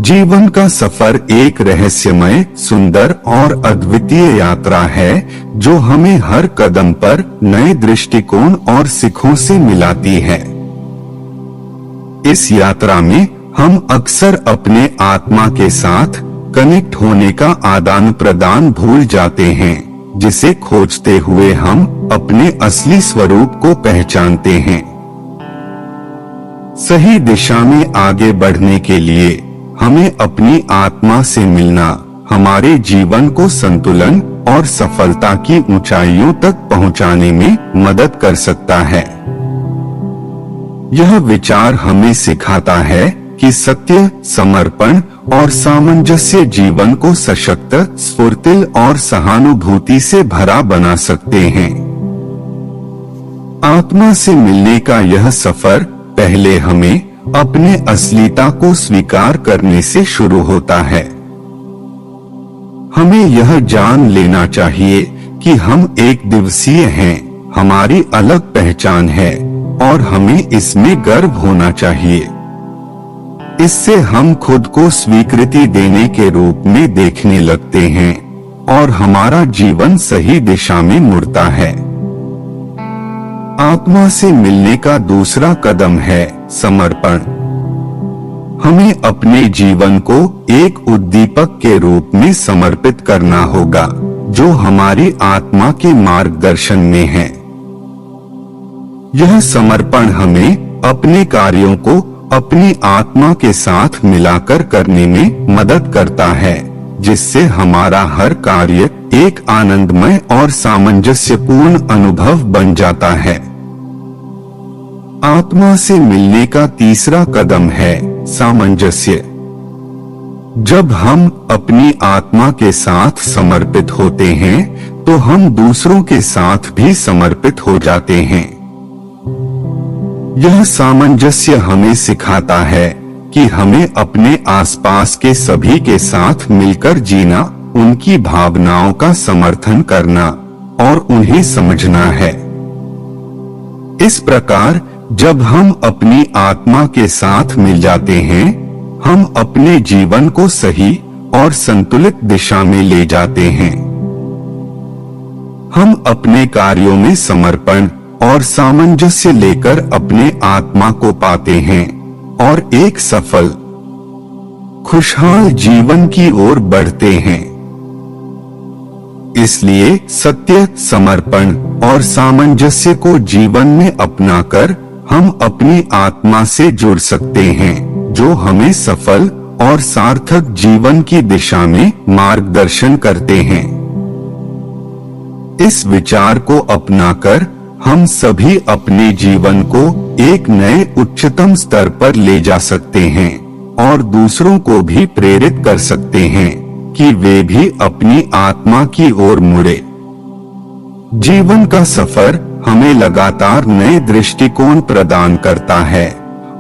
जीवन का सफर एक रहस्यमय, सुंदर और अद्वितीय यात्रा है जो हमें हर कदम पर नए दृष्टिकोण और सीखों से मिलाती है। इस यात्रा में हम अक्सर अपने आत्मा के साथ कनेक्ट होने का आदान प्रदान भूल जाते हैं, जिसे खोजते हुए हम अपने असली स्वरूप को पहचानते हैं। सही दिशा में आगे बढ़ने के लिए हमें अपनी आत्मा से मिलना हमारे जीवन को संतुलन और सफलता की ऊंचाइयों तक पहुंचाने में मदद कर सकता है। यह विचार हमें सिखाता है कि सत्य, समर्पण और सामंजस्य जीवन को सशक्त, स्फूर्तिल और सहानुभूति से भरा बना सकते हैं। आत्मा से मिलने का यह सफर पहले हमें अपने असलियता को स्वीकार करने से शुरू होता है। हमें यह जान लेना चाहिए कि हम एक दिवसीय हैं, हमारी अलग पहचान है और हमें इसमें गर्व होना चाहिए। इससे हम खुद को स्वीकृति देने के रूप में देखने लगते हैं और हमारा जीवन सही दिशा में मुड़ता है। आत्मा से मिलने का दूसरा कदम है समर्पण। हमें अपने जीवन को एक उद्दीपक के रूप में समर्पित करना होगा जो हमारी आत्मा के मार्गदर्शन में है। यह समर्पण हमें अपने कार्यों को अपनी आत्मा के साथ मिलाकर करने में मदद करता है, जिससे हमारा हर कार्य एक आनंदमय और सामंजस्यपूर्ण अनुभव बन जाता है। आत्मा से मिलने का तीसरा कदम है सामंजस्य। जब हम अपनी आत्मा के साथ समर्पित होते हैं, तो हम दूसरों के साथ भी समर्पित हो जाते हैं। यह सामंजस्य हमें सिखाता है कि हमें अपने आसपास के सभी के साथ मिलकर जीना, उनकी भावनाओं का समर्थन करना और उन्हें समझना है। इस प्रकार जब हम अपनी आत्मा के साथ मिल जाते हैं, हम अपने जीवन को सही और संतुलित दिशा में ले जाते हैं। हम अपने कार्यों में समर्पण और सामंजस्य लेकर अपने आत्मा को पाते हैं और एक सफल, खुशहाल जीवन की ओर बढ़ते हैं। इसलिए सत्य, समर्पण और सामंजस्य को जीवन में अपनाकर हम अपनी आत्मा से जुड़ सकते हैं, जो हमें सफल और सार्थक जीवन की दिशा में मार्गदर्शन करते हैं। इस विचार को अपनाकर हम सभी अपने जीवन को एक नए उच्चतम स्तर पर ले जा सकते हैं और दूसरों को भी प्रेरित कर सकते हैं कि वे भी अपनी आत्मा की ओर मुड़े। जीवन का सफर हमें लगातार नए दृष्टिकोण प्रदान करता है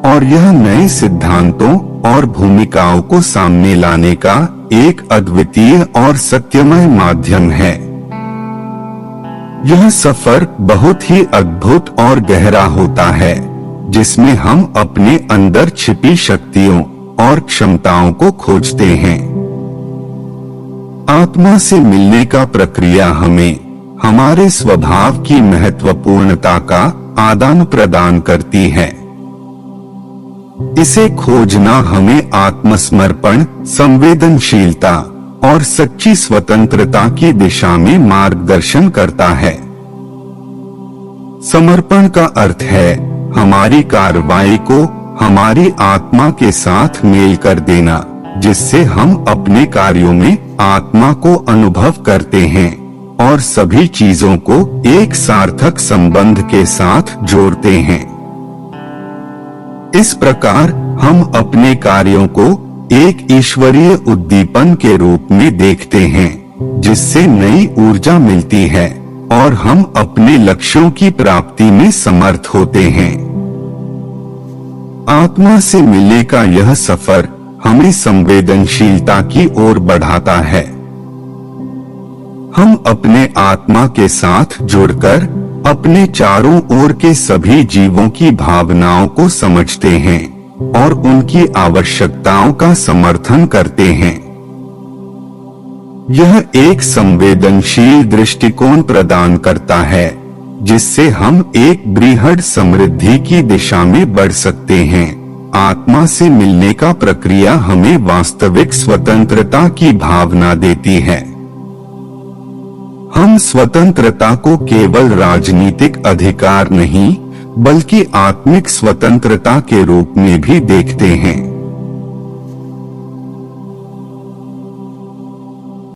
और यह नए सिद्धांतों और भूमिकाओं को सामने लाने का एक अद्वितीय और सत्यमय माध्यम है। यह सफर बहुत ही अद्भुत और गहरा होता है, जिसमें हम अपने अंदर छिपी शक्तियों और क्षमताओं को खोजते हैं। आत्मा से मिलने का प्रक्रिया हमें हमारे स्वभाव की महत्वपूर्णता का आदान प्रदान करती है। इसे खोजना हमें आत्मसमर्पण, संवेदनशीलता और सच्ची स्वतंत्रता की दिशा में मार्गदर्शन करता है। समर्पण का अर्थ है हमारी कार्रवाई को हमारी आत्मा के साथ मेल कर देना, जिससे हम अपने कार्यों में आत्मा को अनुभव करते हैं और सभी चीजों को एक सार्थक संबंध के साथ जोड़ते हैं। इस प्रकार हम अपने कार्यों को एक ईश्वरीय उद्दीपन के रूप में देखते हैं, जिससे नई ऊर्जा मिलती है और हम अपने लक्ष्यों की प्राप्ति में समर्थ होते हैं। आत्मा से मिलने का यह सफर हमें संवेदनशीलता की ओर बढ़ाता है। हम अपने आत्मा के साथ जुड़कर अपने चारों ओर के सभी जीवों की भावनाओं को समझते हैं और उनकी आवश्यकताओं का समर्थन करते हैं। यह एक संवेदनशील दृष्टिकोण प्रदान करता है, जिससे हम एक बृहद समृद्धि की दिशा में बढ़ सकते हैं। आत्मा से मिलने का प्रक्रिया हमें वास्तविक स्वतंत्रता की भावना देती है। हम स्वतंत्रता को केवल राजनीतिक अधिकार नहीं, बल्कि आत्मिक स्वतंत्रता के रूप में भी देखते हैं।